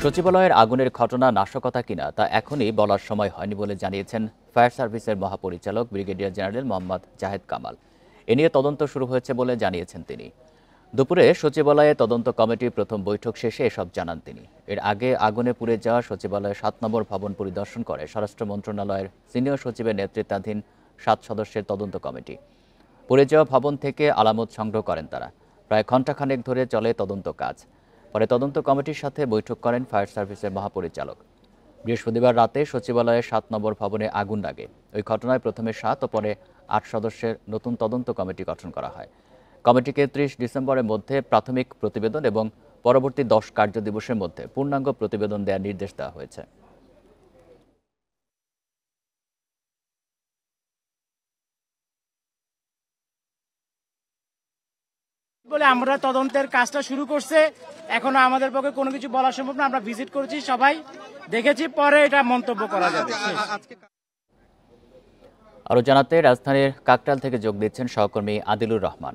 সচিবালয়ের আগুনের ঘটনা নাশকতা কিনা তা এখনই বলার সময় হয়নি বলে জানিয়েছেন ফায়ার সার্ভিসের মহাপরিচালক ব্রিগেডিয়ার জেনারেল মোহাম্মদ জাহেদ কামাল। এ নিয়ে তদন্ত শুরু হয়েছে বলে জানিয়েছেন তিনি। দুপুরে সচিবালয়ে তদন্ত কমিটির প্রথম বৈঠক শেষে এসব জানান তিনি। এর আগে আগুনে পুড়ে যাওয়া সচিবালয়ের ৭ নম্বর ভবন পরিদর্শন করে স্বরাষ্ট্র মন্ত্রণালয়ের সিনিয়র সচিবের নেতৃত্বাধীন ৭ সদস্যের তদন্ত কমিটি। পুড়ে যাওয়া ভবন থেকে আলামত সংগ্রহ করেন তারা। প্রায় ঘণ্টাখানেক ধরে চলে তদন্ত কাজ। পরে তদন্ত কমিটির সাথে বৈঠক করেন ফায়ার সার্ভিসের মহাপরিচালক। বৃহস্পতিবার রাতে সচিবালয়ের ৭ নম্বর ভবনে আগুন লাগে। ওই ঘটনায় প্রথমে ৭ ও পরে ৮ সদস্যের নতুন তদন্ত কমিটি গঠন করা হয়। কমিটিকে ৩০ ডিসেম্বরের মধ্যে প্রাথমিক প্রতিবেদন এবং পরবর্তী ১০ কার্যদিবসের মধ্যে পূর্ণাঙ্গ প্রতিবেদন দেওয়ার নির্দেশ দেওয়া হয়েছে। বলে আমরা তদন্তের কাজটা শুরু করছে, এখনো আমাদের পক্ষে কোনো কিছু বলা সম্ভব না। আমরা ভিজিট করেছি, সবাই দেখেছি, পরে এটা মন্তব্য করা যাবে। আরও জানাতে রাজধানীর কাকরাইল থেকে যোগ দিচ্ছেন সহকর্মী আদিলুর রহমান।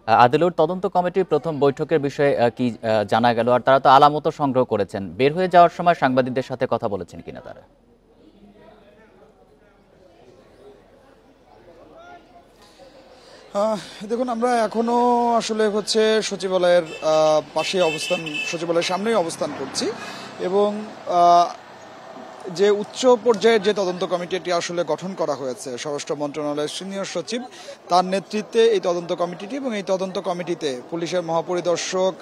আদিলুর, তদন্ত কমিটির প্রথম বৈঠকের বিষয়ে কি জানা গেল? আর তারা তো আলামত সংগ্রহ করেছেন, বের হয়ে যাওয়ার সময় সাংবাদিকদের সাথে কথা বলেছেন কিনা তারা? দেখুন, আমরা এখনো আসলে সচিবালয়ের পাশে সচিবালয়ের সামনেই অবস্থান করছি এবং যে উচ্চ পর্যায়ের যে তদন্ত কমিটিটি আসলে গঠন করা হয়েছে স্বরাষ্ট্র মন্ত্রণালয়ের সিনিয়র সচিব, তার নেতৃত্বে এই তদন্ত কমিটিটি, এবং এই তদন্ত কমিটিতে পুলিশের মহাপরিদর্শক,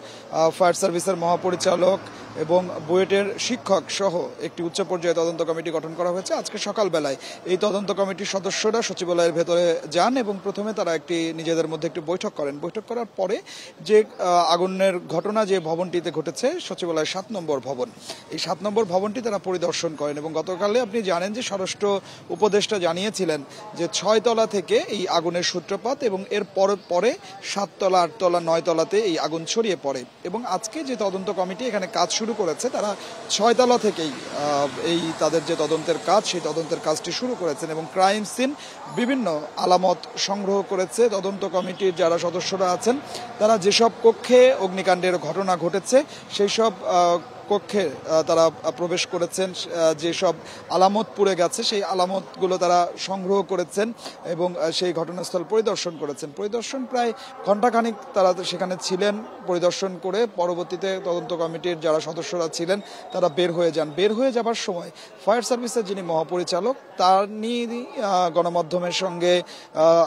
ফায়ার সার্ভিসের মহাপরিচালক এবং বুয়েটের শিক্ষক সহ একটি উচ্চ পর্যায়ে তদন্ত কমিটি গঠন করা হয়েছে। আজকে সকালবেলায় এই তদন্ত কমিটির সদস্যরা সচিবালয়ের ভেতরে যান এবং প্রথমে তারা নিজেদের মধ্যে একটি বৈঠক করেন। বৈঠক করার পরে যে আগুনের ঘটনা যে ভবনটিতে ঘটেছে, সচিবালয়ের ৭ নম্বর ভবন, এই ৭ নম্বর ভবনটি তারা পরিদর্শন করেন এবং গতকালে আপনি জানেন যে স্বরাষ্ট্র উপদেষ্টা জানিয়েছিলেন যে ৬ তলা থেকে এই আগুনের সূত্রপাত এবং এর পরে ৭ তলা, ৮ তলা, ৯ তলাতে এই আগুন ছড়িয়ে পড়ে। এবং আজকে যে তদন্ত কমিটি এখানে কাজ শুরু করেছে, তারা ৬ তলা থেকেই এই তাদের যে তদন্তের কাজ, সেই তদন্তের কাজটি শুরু করেছেন এবং ক্রাইম সিন বিভিন্ন আলামত সংগ্রহ করেছে। তদন্ত কমিটির যারা সদস্যরা আছেন, তারা যেসব কক্ষে অগ্নিকাণ্ডের ঘটনা ঘটেছে সেই সব কক্ষে তারা প্রবেশ করেছেন, যেসব আলামত পুড়ে গেছে সেই আলামতগুলো তারা সংগ্রহ করেছেন এবং সেই ঘটনাস্থল পরিদর্শন করেছেন। পরিদর্শন প্রায় ঘণ্টাখানিক তারা সেখানে ছিলেন। পরিদর্শন করে পরবর্তীতে তদন্ত কমিটির যারা সদস্যরা ছিলেন তারা বের হয়ে যান। বের হয়ে যাবার সময় ফায়ার সার্ভিসের যিনি মহাপরিচালক, তার নিয়ে গণমাধ্যমের সঙ্গে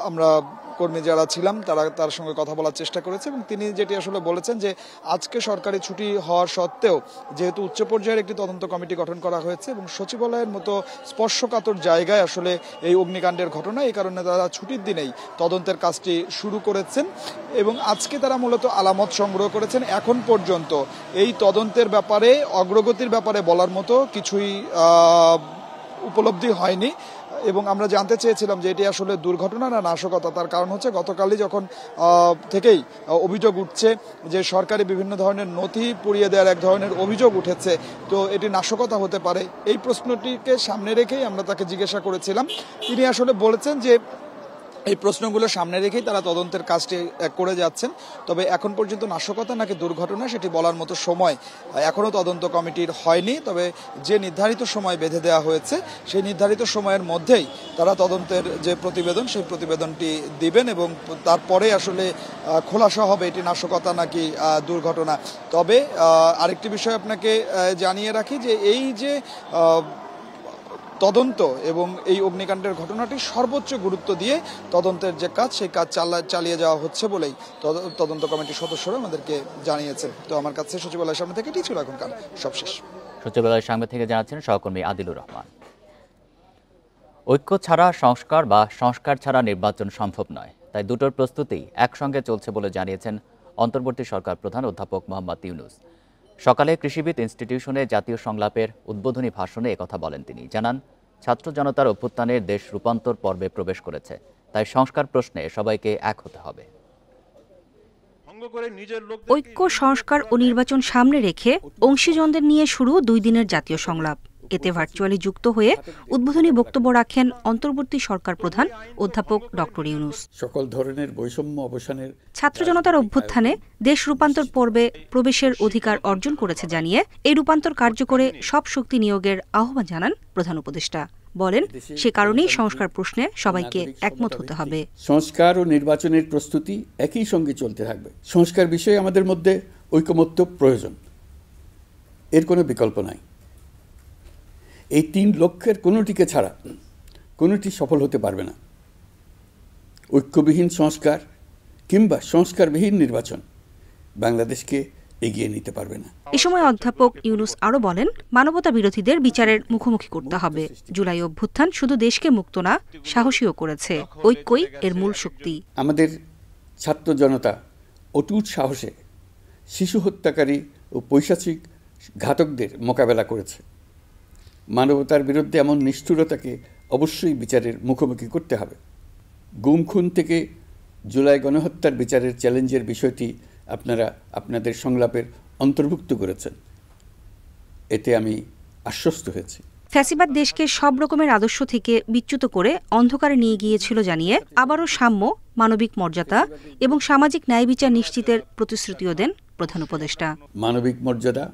আমরা কর্মী যারা ছিলাম তার সঙ্গে কথা বলার চেষ্টা করেছে এবং তিনি যেটি আসলে বলেছেন যে আজকে সরকারি ছুটি হওয়ার সত্ত্বেও যেহেতু উচ্চ পর্যায়ের একটি তদন্ত কমিটি গঠন করা হয়েছে এবং সচিবালয়ের মতো স্পর্শকাতর জায়গায় আসলে এই অগ্নিকাণ্ডের ঘটনা, এই কারণে তারা ছুটির দিনেই তদন্তের কাজটি শুরু করেছেন এবং আজকে তারা মূলত আলামত সংগ্রহ করেছেন। এখন পর্যন্ত এই তদন্তের ব্যাপারে, অগ্রগতির ব্যাপারে বলার মতো কিছুই উপলব্ধি হয়নি এবং আমরা জানতে চেয়েছিলাম যে এটি আসলে দুর্ঘটনা না নাশকতা। তার কারণ হচ্ছে গতকালই যখন থেকেই অভিযোগ উঠছে যে সরকারি বিভিন্ন ধরনের নথি পুড়িয়ে দেওয়ার এক ধরনের অভিযোগ উঠেছে, তো এটি নাশকতা হতে পারে। এই প্রশ্নটিকে সামনে রেখেই আমরা তাকে জিজ্ঞাসা করেছিলাম। তিনি আসলে বলেছেন যে এই প্রশ্নগুলো সামনে রেখেই তারা তদন্তের কাজটি করে যাচ্ছেন, তবে এখন পর্যন্ত নাশকতা নাকি দুর্ঘটনা সেটি বলার মতো সময় এখনও তদন্ত কমিটির হয়নি। তবে যে নির্ধারিত সময় বেঁধে দেওয়া হয়েছে সেই নির্ধারিত সময়ের মধ্যেই তারা তদন্তের যে প্রতিবেদন সেই প্রতিবেদনটি দিবেন এবং তারপরে আসলে খোলাসা হবে এটি নাশকতা নাকি দুর্ঘটনা। তবে আরেকটি বিষয় আপনাকে জানিয়ে রাখি যে এই যে তদন্ত এবং এই অগ্নিকাণ্ডের ঘটনাটি সর্বোচ্চ গুরুত্ব দিয়ে তদন্তের যে কাজ সেই কাজ চালিয়ে যাওয়া হচ্ছে বলেই তদন্ত কমিটির সদস্যরা আমাদেরকে জানিয়েছেন। তো আমার কাছে সচিবালয়ের সামনে থেকে এটি ছিল এখনকার সবশেষ। সচিবালয়ের সামনে থেকে জানাচ্ছেন সহকর্মী আদিলুর রহমান। ঐক্য ছাড়া সংস্কার বা সংস্কার ছাড়া নির্বাচন সম্ভব নয়, তাই দুটোর প্রস্তুতি একসঙ্গে চলছে বলে জানিয়েছেন অন্তর্বর্তী সরকার প্রধান অধ্যাপক মোহাম্মদ ইউনূস। সকালে কৃষিবিদ ইনস্টিটিউশনে জাতীয় সংলাপের উদ্বোধনী ভাষণে একথা বলেন তিনি। জানান, ছাত্র জনতার অভ্যুত্থানের দেশ রূপান্তর পর্বে প্রবেশ করেছে, তাই সংস্কার প্রশ্নে সবাইকে এক হতে হবে। ঐক্য, সংস্কার ও নির্বাচন সামনে রেখে অংশীজনদের নিয়ে শুরু 2 দিনের জাতীয় সংলাপ। এতে ভার্চুয়ালি যুক্ত হয়ে উদ্বোধনী বক্তব্য রাখেন অন্তর্বর্তী সরকার প্রধান অধ্যাপক ডক্টর ইউনূস। সকল ধরনের বৈষম্য অবসানের ছাত্র জনতার অভ্যুত্থানে দেশ রূপান্তর পর্বে প্রবেশের অধিকার অর্জন করেছে জানিয়ে এই রূপান্তর কার্যকরে সব শক্তি নিয়োগের আহ্বান জানান প্রধান উপদেষ্টা। বলেন, সে কারণেই সংস্কার প্রশ্নে সবাইকে একমত হতে হবে। সংস্কার ও নির্বাচনের প্রস্তুতি একই সঙ্গে চলতে থাকবে। সংস্কার বিষয়ে আমাদের মধ্যে ঐকমত্য প্রয়োজন, এর কোনো বিকল্প নাই। এই 3 লক্ষ্যের কোনোটিকে ছাড়া কোনোটি সফল হতে পারবে না। ঐক্যবিহীন সংস্কার কিংবা সংস্কারবিহীন নির্বাচন বাংলাদেশকে এগিয়ে নিতে পারবে না। এ সময় অধ্যাপক ইউনূস আরও বলেন, মানবতা বিরোধীদের বিচারের মুখোমুখি করতে হবে। জুলাই অভ্যুত্থান শুধু দেশকে মুক্ত না, সাহসীও করেছে। ঐক্যই এর মূল শক্তি। আমাদের ছাত্র জনতা অটুট সাহসে শিশু হত্যাকারী ও পৈশাচিক ঘাতকদের মোকাবেলা করেছে। মানবতার বিরুদ্ধে এমন নিষ্ঠুরতাকে অবশ্যই বিচারের মুখোমুখি করতে হবে। গুম খুন থেকে জুলাই গণহত্যার বিচারের চ্যালেঞ্জের বিষয়টি আপনারা আপনাদের সংলাপের অন্তর্ভুক্ত করেছেন, এতে আমি আশ্বস্ত হয়েছি। ফ্যাসিবাদ দেশকে সব রকমের আদর্শ থেকে বিচ্যুত করে অন্ধকারে নিয়ে গিয়েছিল জানিয়ে আবারও সাম্য, মানবিক মর্যাদা এবং সামাজিক ন্যায় বিচার নিশ্চিতের প্রতিশ্রুতিও দেন প্রধান উপদেষ্টা। মানবিক মর্যাদা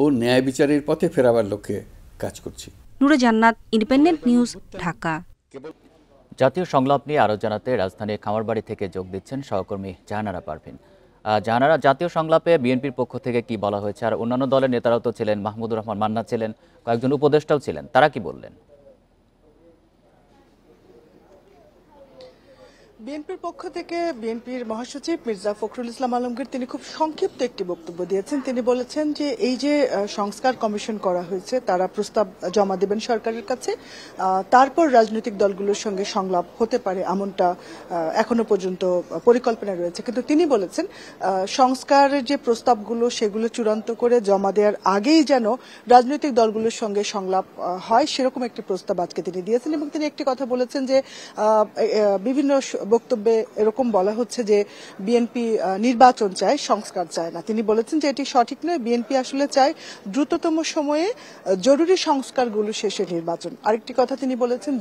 ও ন্যায় বিচারের পথে ফেরাবার লক্ষ্যে কাজ করছি। নূরে জান্নাত, ইন্ডিপেন্ডেন্ট নিউজ, ঢাকা। জাতীয় সংলাপ নিয়ে আরও জানাতে রাজধানীর খামারবাড়ি থেকে যোগ দিচ্ছেন সহকর্মী জাহানারা পারভিন। জাহানারা, জাতীয় সংলাপে বিএনপির পক্ষ থেকে কি বলা হয়েছে? আর অন্যান্য দলের নেতারাও তো ছিলেন, মাহমুদুর রহমান মান্না ছিলেন, কয়েকজন উপদেষ্টাও ছিলেন, তারা কি বললেন? বিএনপির পক্ষ থেকে বিএনপির মহাসচিব মির্জা ফখরুল ইসলাম আলমগীর তিনি খুব সংক্ষিপ্ত একটি বক্তব্য দিয়েছেন। তিনি বলেছেন যে এই যে সংস্কার কমিশন করা হয়েছে, তারা প্রস্তাব জমা দেবেন সরকারের কাছে, তারপর রাজনৈতিক দলগুলোর সঙ্গে সংলাপ হতে পারে এমনটা এখনো পর্যন্ত পরিকল্পনা রয়েছে। কিন্তু তিনি বলেছেন সংস্কারের যে প্রস্তাবগুলো সেগুলো চূড়ান্ত করে জমা দেওয়ার আগেই যেন রাজনৈতিক দলগুলোর সঙ্গে সংলাপ হয়, সেরকম একটি প্রস্তাব আজকে তিনি দিয়েছেন। এবং তিনি একটি কথা বলেছেন যে বিভিন্ন বক্তব্যে এরকম বলা হচ্ছে যে বিএনপি নির্বাচন চায়, সংস্কার চায় না। তিনি বলেছেন যে এটি সঠিক নয়। বিএনপি আসলে চায় দ্রুততম সময়ে জরুরি সংস্কারগুলো শেষে নির্বাচন। আরেকটি কথা তিনি বলেছেন,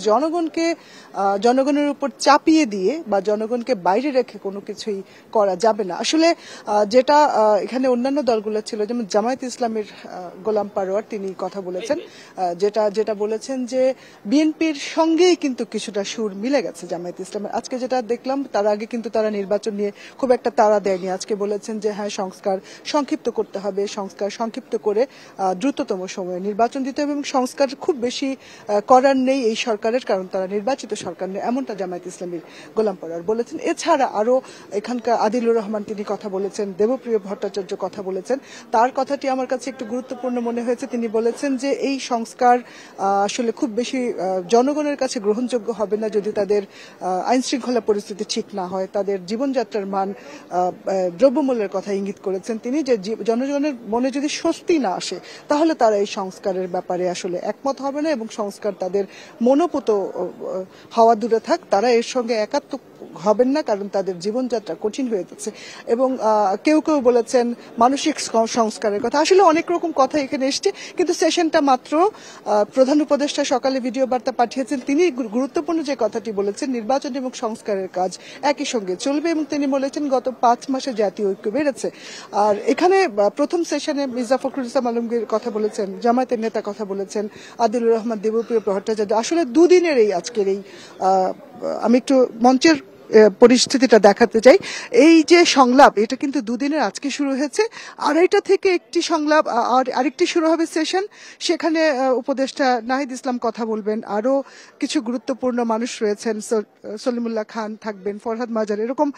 জনগণের উপর চাপিয়ে দিয়ে বা জনগণকে বাইরে রেখে কোনো কিছুই করা যাবে না। আসলে যেটা এখানে অন্যান্য দলগুলো ছিল, যেমন জামায়াত ইসলামের গোলাম পারোয়ার, তিনি কথা বলেছেন, যেটা বলেছেন যে বিএনপির সঙ্গেই কিন্তু কিছুটা সুর মিলে গেছে জামায়াত ইসলামের। আজকে যেটা দেখলাম, তার আগে কিন্তু তারা নির্বাচন নিয়ে খুব একটা তাড়া দেয়নি। আজকে বলেছেন যে হ্যাঁ, সংস্কার সংক্ষিপ্ত করতে হবে, সংস্কার সংক্ষিপ্ত করে দ্রুততম সময়ে নির্বাচন দিতে হবে, এবং সংস্কার খুব বেশি করার নেই এই সরকারের, কারণ তারা নির্বাচিত সরকার নেই, এমনটা জামায়াত ইসলামীর গোলাম পারোয়ার বলেছেন। এছাড়া আরো এখানকার আদিলুর রহমান তিনি কথা বলেছেন, দেবপ্রিয় ভট্টাচার্য কথা বলেছেন। তার কথাটি আমার কাছে একটু গুরুত্বপূর্ণ মনে হয়েছে। তিনি বলেছেন যে এই সংস্কার আসলে খুব বেশি জনগণের কাছে গ্রহণযোগ্য হবে না যদি তাদের আইন শৃঙ্খলা পরিস্থিতি ঠিক না হয়, তাদের জীবনযাত্রার মান, দ্রব্যমূল্যের কথা ইঙ্গিত করেছেন তিনি, যে জনগণের মনে যদি স্বস্তি না আসে তাহলে তারা এই সংস্কারের ব্যাপারে আসলে একমত হবে না, এবং সংস্কার তাদের মনোপুত হওয়া দূরে থাক, তারা এর সঙ্গে একাত্ম হবেন না, কারণ তাদের জীবনযাত্রা কঠিন হয়ে যাচ্ছে। এবং কেউ কেউ বলেছেন মানসিক সংস্কারের কথা। আসলে অনেক রকম কথা এখানে এসছে, কিন্তু সেশনটা মাত্র প্রধান উপদেষ্টা সকালে ভিডিও বার্তা পাঠিয়েছেন। তিনি গুরুত্বপূর্ণ যে কথাটি বলেছেন, নির্বাচন এবং সংস্কারের কাজ একই সঙ্গে চলবে, এবং তিনি বলেছেন গত 5 মাসে জাতীয় ঐক্য বেড়েছে। আর এখানে প্রথম সেশনে মির্জা ফখরুল ইসলাম আলমগীর কথা বলেছেন, জামায়াতের নেতা কথা বলেছেন, আদিলুর রহমান, দেবপ্রিয় ভট্টাচার্য। আসলে দুদিনের এই আজকের এই আমি একটু মঞ্চের পরিস্থিতিটা দেখাতে চাই। এই যে সংলাপ, এটা কিন্তু দুদিনের, আজকে শুরু হয়েছে, 2:30 থেকে একটি সংলাপ, আরেকটি শুরু হবে সেশন, সেখানে উপদেষ্টা নাহিদ ইসলাম কথা বলবেন, আরো কিছু গুরুত্বপূর্ণ মানুষ রয়েছেন, সলিমুল্লাহ খান থাকবেন, ফরহাদ মাজার, এরকম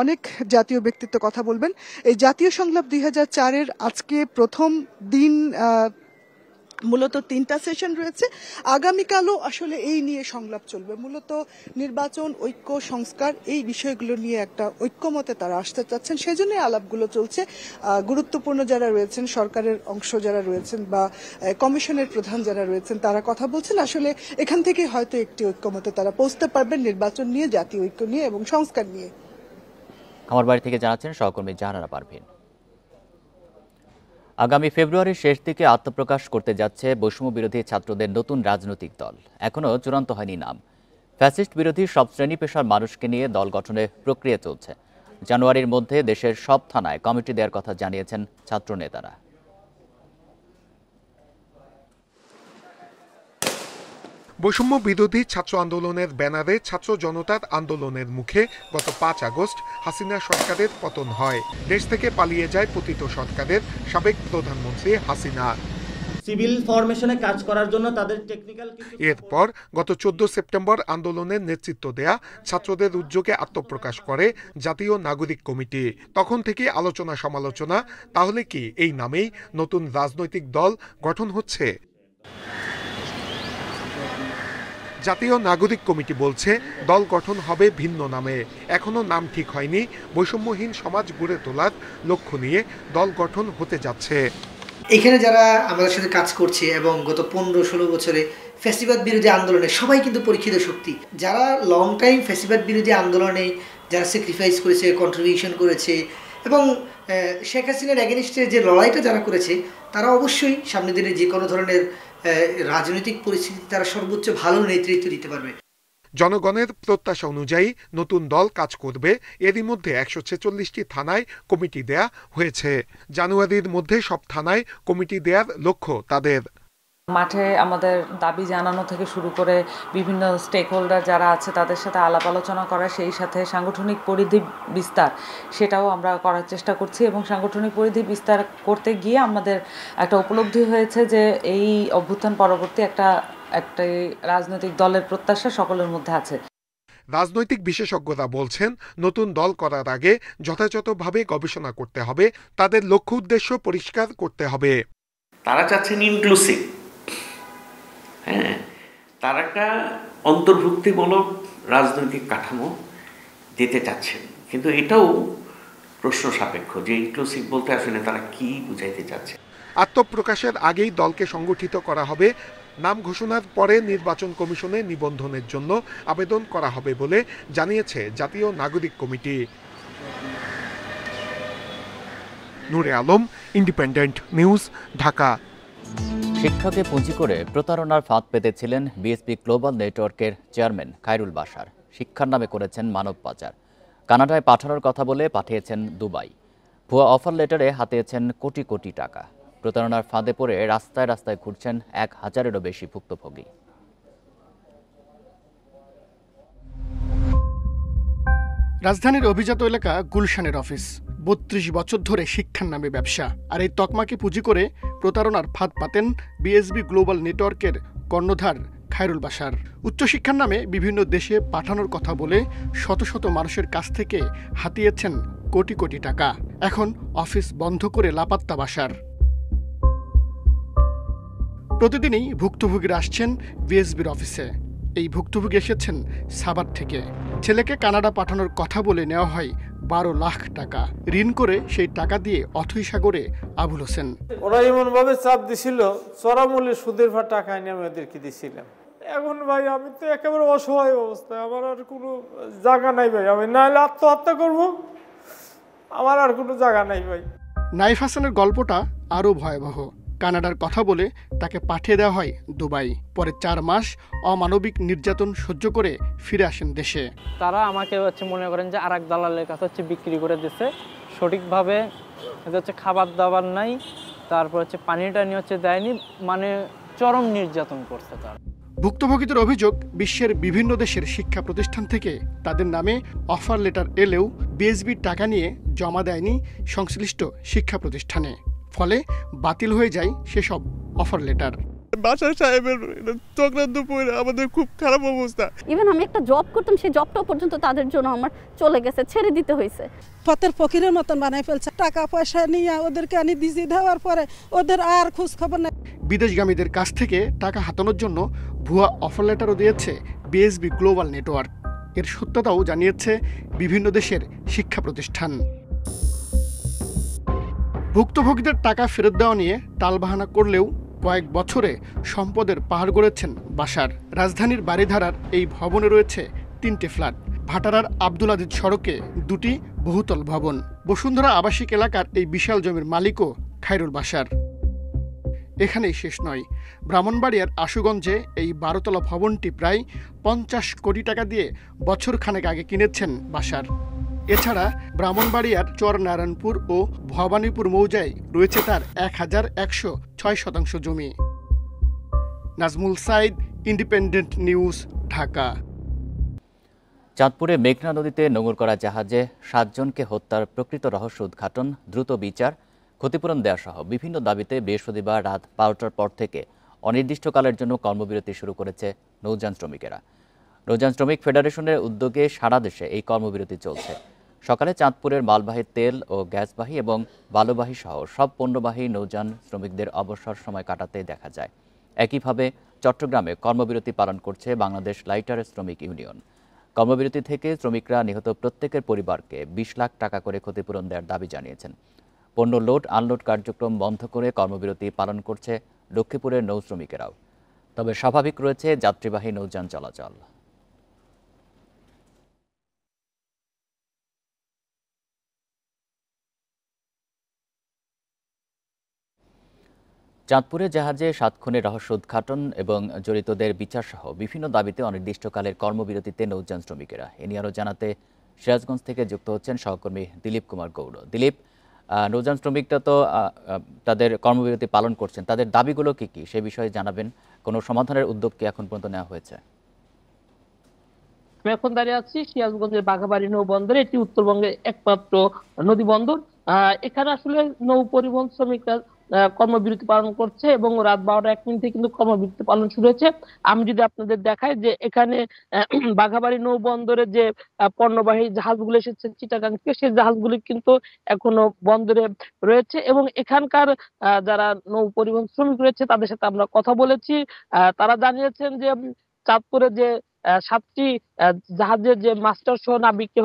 অনেক জাতীয় ব্যক্তিত্ব কথা বলবেন। এই জাতীয় সংলাপ 2004-এর আজকে প্রথম দিন। মূলত 3টা সেশন রয়েছে। আগামীকালও আসলে এই নিয়ে সংলাপ চলবে। মূলত নির্বাচন, ঐক্য, সংস্কার, এই বিষয়গুলো নিয়ে একটা ঐক্যমতে তারা আসতে চাচ্ছেন, সেজন্যই আলাপগুলো চলছে। গুরুত্বপূর্ণ যারা রয়েছেন, সরকারের অংশ যারা রয়েছেন বা কমিশনের প্রধান যারা রয়েছেন, তারা কথা বলছেন। আসলে এখান থেকে হয়তো একটি ঐক্যমতে তারা পৌঁছতে পারবেন নির্বাচন নিয়ে, জাতীয় ঐক্য নিয়ে এবং সংস্কার নিয়ে। খামারবাড়ি থেকে জানাচ্ছেন সহকর্মী জাহানারা পারভিন। আগামী ফেব্রুয়ারির শেষ দিকে আত্মপ্রকাশ করতে যাচ্ছে বৈষম্য বিরোধী ছাত্রদের নতুন রাজনৈতিক দল। এখনও চূড়ান্ত হয়নি নাম। ফ্যাসিস্ট বিরোধী সব শ্রেণী পেশার মানুষকে নিয়ে দল গঠনের প্রক্রিয়া চলছে। জানুয়ারির মধ্যে দেশের সব থানায় কমিটি দেওয়ার কথা জানিয়েছেন ছাত্র নেতারা। বৈষম্য বিরোধী ছাত্র আন্দোলনের ব্যানারে ছাত্র জনতার আন্দোলনের মুখে গত ৫ আগস্ট হাসিনা সরকারের পতন হয়। দেশ থেকে পালিয়ে যায় পতিত সরকারের সাবেক প্রধানমন্ত্রী হাসিনা। সিভিল ফরমেশনে কাজ করার জন্য তাদের টেকনিক্যাল। এরপর গত 14 সেপ্টেম্বর আন্দোলনের নেতৃত্ব দেয়া ছাত্রদের উদ্যোগে আত্মপ্রকাশ করে জাতীয় নাগরিক কমিটি। তখন থেকে আলোচনা সমালোচনা, তাহলে কি এই নামেই নতুন রাজনৈতিক দল গঠন হচ্ছে? জাতীয় নাগরিক কমিটি বলছে দল গঠন হবে ভিন্ন নামে। এখনো নাম ঠিক হয়নি। বৈষম্যহীন সমাজ গড়ে তোলার লক্ষ্য নিয়ে দল গঠন হতে যাচ্ছে। এখানে যারা আমাদের সাথে কাজ করছে এবং গত 15-16 বছরে ফ্যাসিবাদ বিরোধী আন্দোলনে সবাই কিন্তু পরীক্ষিত শক্তি। যারা লং টাইম ফ্যাসিবাদ বিরোধী আন্দোলনে যারা স্যাক্রিফাইস করেছে, কন্ট্রিবিউশন করেছে এবং শেখ হাসিনার এগেনস্টে যে লড়াইটা যারা করেছে, তারা অবশ্যই সামনের দিনে যে কোনো ধরনের রাজনৈতিক পরিস্থিতি তারা সর্বোচ্চ ভালো নেতৃত্ব দিতে পারবে। জনগণের প্রত্যাশা অনুযায়ী নতুন দল কাজ করবে। এরই মধ্যে 146টি থানায় কমিটি দেয়া হয়েছে। জানুয়ারির মধ্যে সব থানায় কমিটি দেওয়ার লক্ষ্য তাদের। মাঠে আমাদের দাবি জানানো থেকে শুরু করে বিভিন্ন স্টেক হোল্ডার যারা আছে তাদের সাথে আলাপ আলোচনা করা, সেই সাথে সাংগঠনিক পরিধি বিস্তার, সেটাও আমরা করার চেষ্টা করছি। এবং সাংগঠনিক পরিধি বিস্তার করতে গিয়ে আমাদের একটা উপলব্ধি হয়েছে যে এই অভ্যুত্থান পরবর্তী একটা রাজনৈতিক দলের প্রত্যাশা সকলের মধ্যে আছে। রাজনৈতিক বিশেষজ্ঞরা বলছেন নতুন দল করার আগে যথাযথভাবে গবেষণা করতে হবে, তাদের লক্ষ্য উদ্দেশ্য পরিষ্কার করতে হবে। তারা চাচ্ছেন ইনক্লুসিভ, তারা একটা অন্তর্ভুক্তিমূলক রাজনৈতিক কাঠামো দিতে চাচ্ছেন, কিন্তু এটাও প্রশ্ন সাপেক্ষ যে ইনক্লুসিভ বলতে আসলে তারা কি বুঝাইতে চাচ্ছে। আত্মপ্রকাশের আগেই দলকে সংগঠিত করা হবে। নাম ঘোষণার পরে নির্বাচন কমিশনে নিবন্ধনের জন্য আবেদন করা হবে বলে জানিয়েছে জাতীয় নাগরিক কমিটি। নূরে আলম, ইন্ডিপেন্ডেন্ট নিউজ, ঢাকা। শিক্ষাকে পুঁজি করে প্রতারণার ফাঁদ পেতেছিলেন বিএসপি গ্লোবাল নেটওয়ার্কের চেয়ারম্যান খায়রুল বাশার। শিক্ষার নামে করেছেন মানব পাচার। কানাডায় পাঠানোর কথা বলে পাঠিয়েছেন দুবাই। ভুয়া অফার লেটারে হাতিয়েছেন কোটি কোটি টাকা। প্রতারণার ফাঁদে পড়ে রাস্তায় রাস্তায় ঘুরছেন 1000-এরও বেশি ভুক্তভোগী। রাজধানীর অভিজাত এলাকা গুলশানের অফিস। 32 বছর ধরে শিক্ষার নামে ব্যবসা, আর এই তকমাকে পুঁজি করে প্রতারণার ফাঁদ পাতেন বিএসবি গ্লোবাল নেটওয়ার্কের কর্ণধার খায়রুল বাশার। উচ্চশিক্ষার নামে বিভিন্ন দেশে পাঠানোর কথা বলে শত শত মানুষের কাছ থেকে হাতিয়েছেন কোটি কোটি টাকা। এখন অফিস বন্ধ করে লাপাত্তা বাশার। প্রতিদিনই ভুক্তভোগীরা আসছেন বিএসবির অফিসে। এই ভুক্তভোগী এসেছেন সাভার থেকে। ছেলেকে কানাডা পাঠানোর কথা বলে নেওয়া হয় 12 লাখ টাকা। ঋণ করে সেই টাকা দিয়ে অথৈ সাগরে আবুল হোসেন। ওরা এমনভাবে চাপ দিছিল, চড়ামূল্যে সুদের ভার টাকা এনে আমি ওদেরকে দিয়েছিলাম। এখন ভাই আমি তো একেবারে অসহায় অবস্থায়, আমার আর কোনো জায়গা নাই ভাই। আমি নাহলে আত্মহত্যা করব, আমার আর কোনো জায়গা নাই ভাই। নাইফ হাসানের গল্পটা আরও ভয়াবহ। কানাডার কথা বলে তাকে পাঠিয়ে দেওয়া হয় দুবাই। পরে 4 মাস অমানবিক নির্যাতন সহ্য করে ফিরে আসেন দেশে। তারা আমাকে মনে করেন যে আরেক দালালের কাছে বিক্রি করে দিচ্ছে। সঠিকভাবে খাবার দাবার নাই, তারপর পানিটা নিয়ে দেয়নি, মানে চরম নির্যাতন করছে তারা। ভুক্তভোগীদের অভিযোগ, বিশ্বের বিভিন্ন দেশের শিক্ষা প্রতিষ্ঠান থেকে তাদের নামে অফার লেটার এলেও বিএসবি টাকা নিয়ে জমা দেয়নি সংশ্লিষ্ট শিক্ষা প্রতিষ্ঠানে। ফলে বাতিল হয়ে যায় সেসব অফার লেটার। বাশার সাহেবের চক্রান্ত পড়ে আমাদের খুব খারাপ অবস্থা। ইভেন আমি একটা জব করতাম, সেই জবটাও পর্যন্ত তাদের জন্য আমার চলে গেছে, ছেড়ে দিতে হয়েছে। পথের ফকিরের মতন বানাই ফেলছে। টাকা পয়সা নিয়ে ওদেরকে আনি দিজি দেওয়ার পরে ওদের আর খোঁজ খবর নাই। বিদেশগামীদের কাছ থেকে টাকা হাতানোর জন্য ভুয়া অফার লেটারও দিয়েছে বিএসবি গ্লোবাল নেটওয়ার্ক। এর সত্যতাও জানিয়েছে বিভিন্ন দেশের শিক্ষা প্রতিষ্ঠান। ভুক্তভোগীদের টাকা ফেরত দেওয়া নিয়ে টালবাহানা করলেও কয়েক বছরে সম্পদের পাহাড় গড়েছেন বাশার। রাজধানীর বারিধারার এই ভবনে রয়েছে 3টে ফ্ল্যাট। ভাটারার আব্দুল আজিজ সড়কে 2টি বহুতল ভবন। বসুন্ধরা আবাসিক এলাকার এই বিশাল জমির মালিকও খায়রুল বাশার। এখানেই শেষ নয়, ব্রাহ্মণবাড়িয়ার আশুগঞ্জে এই 12তলা ভবনটি প্রায় 50 কোটি টাকা দিয়ে বছর খানেক আগে কিনেছেন বাশার। এছাড়া ব্রাহ্মণবাড়িয়ার চরনারায়ণপুর ও ভবানীপুর মৌজায় রয়েছে তার 1106 জমি। Nazmul Sayeed, independent news, Dhaka. চাঁদপুরে মেঘনা নদীতে নোঙর করা জাহাজে 7 জনকে হত্যার প্রকৃত রহস্য উদ্ঘাটন, দ্রুত বিচার, ক্ষতিপূরণ দেওয়া সহ বিভিন্ন দাবিতে বৃহস্পতিবার রাত 12টার পর থেকে অনির্দিষ্টকালের জন্য কর্মবিরতি শুরু করেছে নৌযান শ্রমিকেরা। নৌযান শ্রমিক ফেডারেশনের উদ্যোগে সারা দেশে এই কর্মবিরতি চলছে। সকালে চাঁদপুরের মালবাহী তেল ও গ্যাসবাহী এবং বালুবাহী সহ সব পণ্যবাহী নৌযান শ্রমিকদের অবসর সময় কাটাতে দেখা যায়। একইভাবে চট্টগ্রামে কর্মবিরতি পালন করছে বাংলাদেশ লাইটার শ্রমিক ইউনিয়ন। কর্মবিরতি থেকে শ্রমিকরা নিহত প্রত্যেকের পরিবারকে 20 লাখ টাকা করে ক্ষতিপূরণ দেওয়ার দাবি জানিয়েছেন। পণ্য লোড আনলোড কার্যক্রম বন্ধ করে কর্মবিরতি পালন করছে লক্ষ্মীপুরের নৌ শ্রমিকেরাও। তবে স্বাভাবিক রয়েছে যাত্রীবাহী নৌযান চলাচল। চাঁদপুরে জাহাজে 7 খুনের রহস্য উদ্ঘাটন এবং জড়িতদের বিচার সহ বিভিন্ন দাবিতে অনির্দিষ্টকালের কর্মবিরতিতে নৌযান শ্রমিকেরা। এ নিয়ে আরও জানাতে সিরাজগঞ্জ থেকে যুক্ত হচ্ছেন সহকর্মী দিলীপ কুমার গৌড়। দিলীপ, নৌযান শ্রমিকরা তো তাদের কর্মবিরতি পালন করছেন, তাদের দাবিগুলো কি কি সে বিষয়ে জানাবেন। কোনো সমাধানের উদ্যোগ কি এখন পর্যন্ত নেওয়া হয়েছে? আমি এখন দাঁড়িয়ে আছি সিরাজগঞ্জের বাঘাবাড়ি নৌ বন্দরে। এটি উত্তরবঙ্গের একমাত্র নদী বন্দর। এখানে আসলে নৌ পরিবহন শ্রমিকরা কর্মবিরতি পালন করছে এবং রাত 12টা 1 মিনিটে কিন্তু কর্মবিরতি পালন শুরু হয়েছে। আমি যদি আপনাদের দেখাই যে এখানে বাঘাবাড়ি নৌ বন্দরে যে পণ্যবাহী জাহাজগুলো এসেছে চিটাগাং থেকে, সেই জাহাজগুলি কিন্তু এখনো বন্দরে রয়েছে এবং এখানকার যারা নৌ পরিবহন শ্রমিক রয়েছে তাদের সাথে আমরা কথা বলেছি। তারা জানিয়েছেন যে চাঁদপুরে যে 7টি জাহাজের যে মাস্টার সহ নাবিককে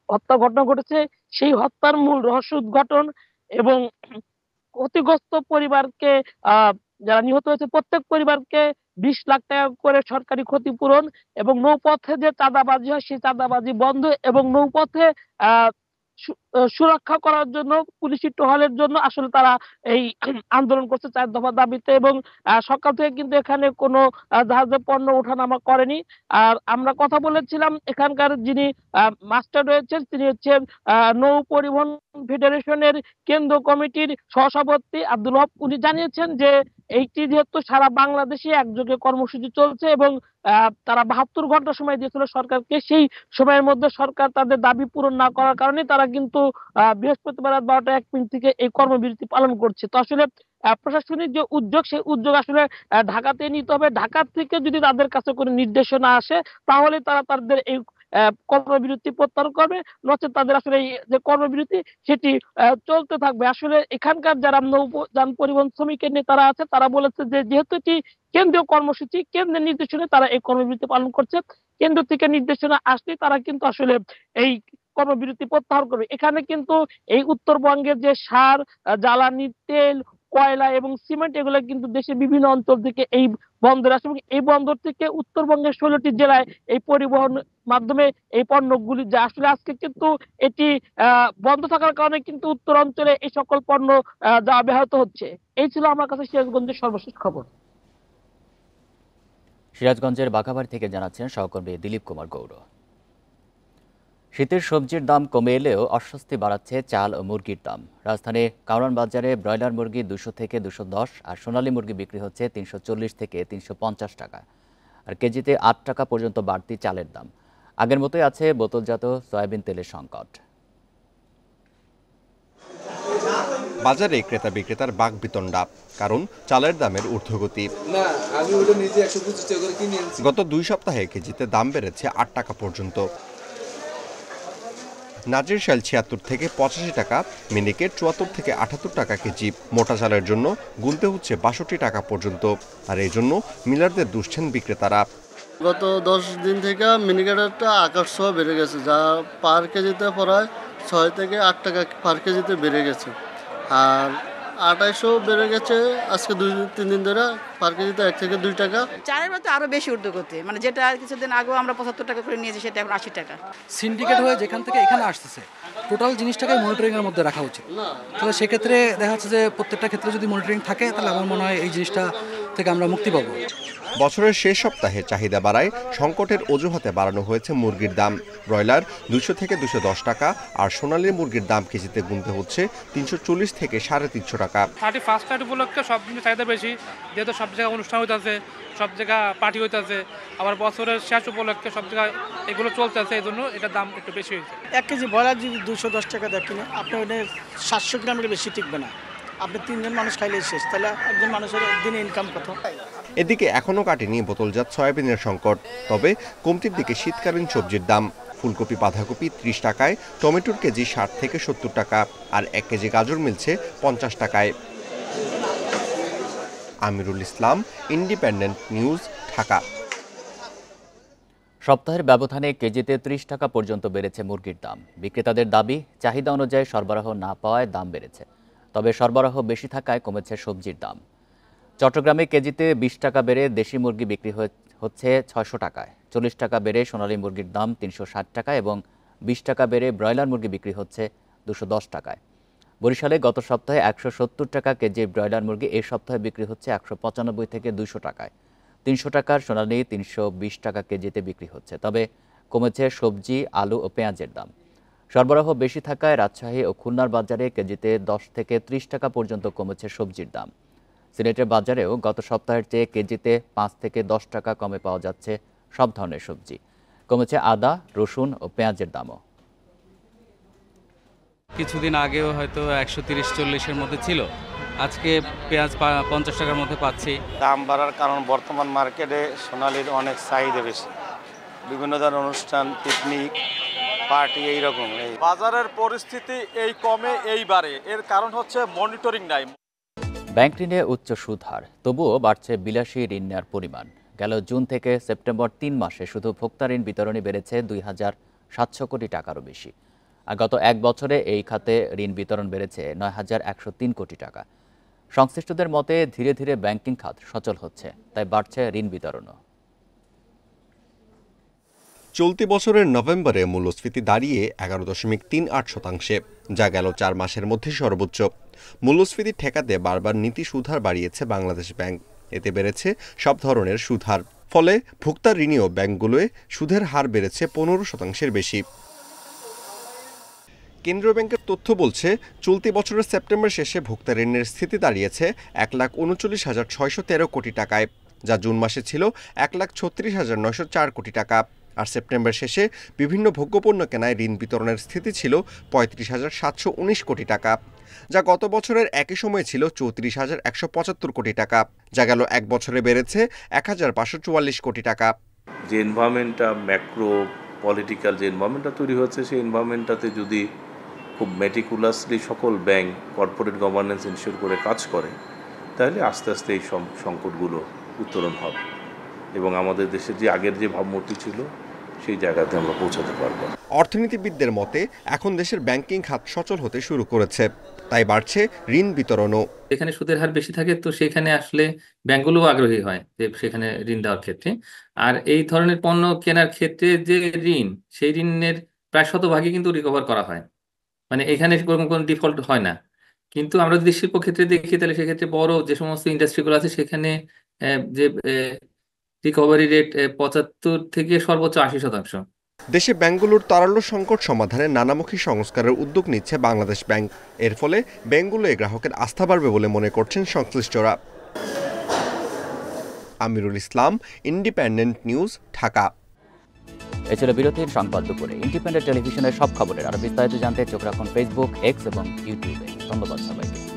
হত্যা ঘটনা ঘটেছে, সেই হত্যার মূল রহস্য উদ্ঘাটন এবং ক্ষতিগ্রস্ত পরিবারকে যারা নিহত হয়েছে প্রত্যেক পরিবারকে 20 লাখ টাকা করে সরকারি ক্ষতিপূরণ এবং নৌপথে যে চাঁদাবাজি হয় সেই চাঁদাবাজি বন্ধ এবং নৌপথে সুরক্ষা করার জন্য পুলিশি টহলের জন্য আসলে তারা এই আন্দোলন করছে 4 দফা দাবিতে। এবং সকাল থেকে কিন্তু এখানে কোনো জাহাজে পণ্য ওঠানামা করেনি। আর আমরা কথা বলেছিলাম এখানকার যিনি মাস্টার রয়েছেন, তিনি হচ্ছেন নৌ পরিবহন ফেডারেশনের কেন্দ্র কমিটির সহসভাপতি আব্দুল হক। উনি জানিয়েছেন যে এইটি যেহেতু সারা বাংলাদেশে একযোগে কর্মসূচি চলছে এবং তারা 72 ঘন্টা সময় দিয়েছিল সরকারকে, সেই সময়ের মধ্যে সরকার তাদের দাবি পূরণ না করার কারণে তারা কিন্তু বৃহস্পতিবার রাত 12টা 1 মিনিট থেকে এই কর্মবিরতি পালন করছে। তো আসলে প্রশাসনিক যে উদ্যোগ, সেই উদ্যোগ আসলে ঢাকাতে নিতে হবে। ঢাকা থেকে যদি তাদের কাছে কোনো নির্দেশনা আসে তাহলে তারা তাদের এই কর্মবিরতি প্রত্যাহার করবে, নচেৎ তাদের আসলে এই যে কর্মবিরতি সেটি চলতে থাকবে। আসলে এখানকার যারা নৌযান পরিবহন শ্রমিকের নেতারা আছে তারা বলেছে যে যেহেতু এটি কেন্দ্রীয় কর্মসূচি, কেন্দ্রের নির্দেশনে তারা এই কর্মবিরতি পালন করছে। কেন্দ্র থেকে নির্দেশনা আসলে তারা কিন্তু আসলে এই কর্মবিরতি প্রত্যাহার করবে। এখানে কিন্তু এই উত্তরবঙ্গের যে সার, জ্বালানি তেল, কয়লা এবং সিমেন্ট এগুলো কিন্তু দেশের বিভিন্ন অঞ্চল থেকে এই বন্দরে আসে এবং এই বন্দর থেকে উত্তরবঙ্গের 16টি জেলায় এই পরিবহন মাধ্যমে এই পণ্যগুলি যায়। আসলে আজকে কিন্তু এটি বন্ধ থাকার কারণে কিন্তু উত্তর অঞ্চলে এই সকল পণ্য যাওয়া ব্যাহত হচ্ছে। এই ছিল আমার কাছে সিরাজগঞ্জের সর্বশেষ খবর। সিরাজগঞ্জের বাঘাবাড়ি থেকে জানাচ্ছেন সহকর্মী দিলীপ কুমার গৌড়। শীতের সবজির দাম কমে এলেও অস্বস্তি বাড়াচ্ছে চাল ও মুরগির দাম। রাজধানীর কারওয়ান বাজারে ব্রয়লার মুরগি 200 থেকে 210 আর সোনালী মুরগি বিক্রি হচ্ছে 340 থেকে 350 টাকা। আর কেজিতে 8 টাকা পর্যন্ত বাড়তি চালের দাম। আগের মতোই আছে বোতলজাত সয়াবিন তেলের সংকট। বাজারে ক্রেতা বিক্রেতার বাকবিতণ্ডা, কারণ চালের দামের ঊর্ধ্বগতি। গত 2 সপ্তাহে কেজিতে দাম বেড়েছে 8 টাকা পর্যন্ত। নাজির শাল 76 থেকে 85 টাকা, মিনিকেট 74 থেকে 78 টাকা কেজি। মোটা চালের জন্য গুনতে হচ্ছে 62 টাকা পর্যন্ত। আর এই জন্য মিলারদের দুষছেন বিক্রেতারা। গত 10 দিন থেকে মিনিকেটটা আকাশ ছোঁয়া বেড়ে গেছে, যা পার কেজিতে প্রায় 6 থেকে 8 টাকা পার কেজিতে বেড়ে গেছে। আর 2800 বেড়ে গেছে আজকে 2-3 দিন ধরে পার কেজিতে 1 থেকে 2 টাকা। চালের মতো আরো বেশি ঊর্ধ্বগতি, মানে যেটা কিছুদিন আগেও আমরা 75 টাকা করে নিয়েছি সেটা এখন 80 টাকা। সিন্ডিকেট হয়ে যেখান থেকে এখানে আসতেছে টোটাল জিনিসটাকে মনিটরিং এর মধ্যে রাখা উচিত। তাহলে সেক্ষেত্রে দেখা যাচ্ছে যে প্রত্যেকটা ক্ষেত্রে যদি মনিটরিং থাকে তাহলে আমার মনে হয় এই জিনিসটা থেকে আমরা মুক্তি পাবো। বছরের শেষ সপ্তাহে চাহিদা বাড়ায় সংকটের অজুহাতে বাড়ানো হয়েছে মুরগির দাম। ব্রয়লার 200 থেকে 210 টাকা আর সোনালী মুরগির দাম কেজিতে গুনতে হচ্ছে 340 থেকে 350 টাকা। 31st নাইট উপলক্ষে সব জিনিস চাহিদা বেশি, যেহেতু সব জায়গায় অনুষ্ঠান হইতেছে, সব জায়গায় পার্টি হইতেছে, আবার বছরের শেষ উপলক্ষে সব জায়গায় এগুলো চলতেছে, এই জন্য এটার দাম একটু বেশি হয়েছে। 1 কেজি ব্রয়লার যদি 210 টাকা দেখেন, আপনি ওটা 700 গ্রামের বেশি টিকবে না, আপনি 3 জন মানুষ খাইলেই শেষ, তাহলে একজন মানুষের দিনে ইনকাম কত? এদিকে এখনও কাটেনি বোতলজাত সয়াবিনের সংকট, তবে কমতির দিকে শীতকালীন সবজির দাম। ফুলকপি বাঁধাকপি 30 টাকায়, টমেটোর কেজি 60 থেকে 70 টাকা আর 1 কেজি গাজর মিলছে 50 টাকায়। Amirul Islam, independent news, Dhaka. সপ্তাহের ব্যবধানে কেজিতে 30 টাকা পর্যন্ত বেড়েছে মুরগির দাম। বিক্রেতাদের দাবি, চাহিদা অনুযায়ী সরবরাহ না পাওয়ায় দাম বেড়েছে, তবে সরবরাহ বেশি থাকায় কমেছে সবজির দাম। চট্টগ্রামে কেজিতে 20 টাকা বেড়ে দেশি মুরগি বিক্রি হচ্ছে 600 টাকায়, 40 টাকা বেড়ে সোনালী মুরগির দাম 360 টাকা এবং 20 টাকা বেড়ে ব্রয়লার মুরগি বিক্রি হচ্ছে 210 টাকায়। বরিশালে গত সপ্তাহে 170 টাকা কেজি ব্রয়লার মুরগি এই সপ্তাহে বিক্রি হচ্ছে 195 থেকে 200 টাকায়। 300 টাকার সোনালী 320 টাকা কেজিতে বিক্রি হচ্ছে, তবে কমেছে সবজি, আলু ও পেঁয়াজের দাম। সরবরাহ বেশি থাকায় রাজশাহী ও খুলনার বাজারে কেজিতে 10 থেকে 30 টাকা পর্যন্ত কমেছে সবজির দাম। সিলেটের বাজারেও গত সপ্তাহের চেয়ে কেজিতে 5 থেকে 10 টাকা কমে পাওয়া যাচ্ছে সব ধরনের সবজি। কমেছে আদা, রসুন ও পেঁয়াজের দামও। কিছুদিন আগেও হয়তো 130-40-এর মধ্যে ছিল, আজকে পেঁয়াজ 50 টাকার মধ্যে পাচ্ছি। দাম বাড়ার কারণ বর্তমান মার্কেটে সোনালীর অনেক চাহিদা বেশি, বিভিন্ন ধরনের অনুষ্ঠান, পিকনিক, পার্টি, এইরকম। বাজারের পরিস্থিতি এই কমে এইবারে, এর কারণ হচ্ছে মনিটরিং নাই। ব্যাংক ঋণে উচ্চ সুদ হার, তবুও বাড়ছে বিলাসী ঋণ নেওয়ার পরিমাণ। গেল জুন থেকে সেপ্টেম্বর 3 মাসে শুধু ভোক্তা ঋণ বিতরণী বেড়েছে 2,700 কোটি টাকারও বেশি। আর গত 1 বছরে এই খাতে ঋণ বিতরণ বেড়েছে 9,103 কোটি টাকা। সংশ্লিষ্টদের মতে ধীরে ধীরে ব্যাংকিং খাত সচল হচ্ছে, তাই বাড়ছে ঋণ বিতরণও। চলতি বছরের নভেম্বরে মূল্যস্ফীতি দাঁড়িয়ে 11.38%, যা গেল 4 মাসের মধ্যে সর্বোচ্চ। মূল্যস্ফীতি ঠেকাতে বারবার নীতি সুদহার বাড়িয়েছে বাংলাদেশ ব্যাংক। এতে বেড়েছে সব ধরনের সুদহার, ফলে ভোক্তা ঋণীয় ব্যাংকগুলোয় সুদের হার বেড়েছে 15%-এর বেশি। কেন্দ্রীয় ব্যাংকের তথ্য বলছে, চলতি বছরের সেপ্টেম্বর শেষে ভোক্তা ঋণের স্থিতি দাঁড়িয়েছে 1,39,613 কোটি টাকায়, যা জুন মাসে ছিল 1,36,904 কোটি টাকা। আর সেপ্টেম্বর শেষে বিভিন্ন ভোগ্যপণ্য কেনায় ঋণ বিতরণের স্থিতি ছিল 35,719 কোটি টাকা, যা গত বছরের একই সময়ে ছিল 34,175 কোটি টাকা, যা গেল 1 বছরে বেড়েছে 1,544 কোটি টাকা। যে এনভায়রনমেন্টটা, ম্যাক্রো পলিটিক্যাল যে এনভায়রনমেন্টটা তৈরি হচ্ছে, সেই এনভায়রনমেন্টটাতে যদি খুব মেটিকুলাসলি সকল ব্যাংক কর্পোরেট গভর্নেন্স ইনশিওর করে কাজ করে, তাহলে আস্তে আস্তে এই সংকটগুলো উত্তরণ হবে এবং আমাদের দেশের যে আগের যে ভাবমূর্তি ছিল সেই জায়গাতে আমরা পৌঁছাতে পারবো। অর্থনীতিবিদদের মতে এখন দেশের ব্যাংকিং খাত সচল হতে শুরু করেছে, তাই বাড়ছে ঋণ বিতরণও। যেখানে সুদের হার বেশি থাকে তো সেখানে আসলে ব্যাংকগুলোও আগ্রহী হয় যে সেখানে ঋণ দেওয়ার ক্ষেত্রে। আর এই ধরনের পণ্য কেনার ক্ষেত্রে যে ঋণ, সেই ঋণের প্রায় শতভাগই কিন্তু রিকভার করা হয়, মানে এখানে কোনো ডিফল্ট হয় না। কিন্তু আমরা যদি শিল্প ক্ষেত্রে দেখি, তাহলে সেক্ষেত্রে বড় যে সমস্ত ইন্ডাস্ট্রিগুলো আছে সেখানে যে রিকভারি রেট 75 থেকে সর্বোচ্চ 80%। দেশে ব্যাংকগুলোর তারল্য সংকট সমাধানে নানামুখী সংস্কারের উদ্যোগ নিচ্ছে বাংলাদেশ ব্যাংক। এর ফলে ব্যাংকগুলোয় গ্রাহকের আস্থা বাড়বে বলে মনে করছেন সংশ্লিষ্টরা। Amirul Islam, independent news, Dhaka. এ ছিল বিরতির সংবাদ দুপুরে। ইন্ডিপেন্ডেন্ট টেলিভিশনের সব খবরের আরো বিস্তারিত জানতে চোখ রাখুন ফেসবুক, এক্স এবং ইউটিউবে। ধন্যবাদ সবাইকে।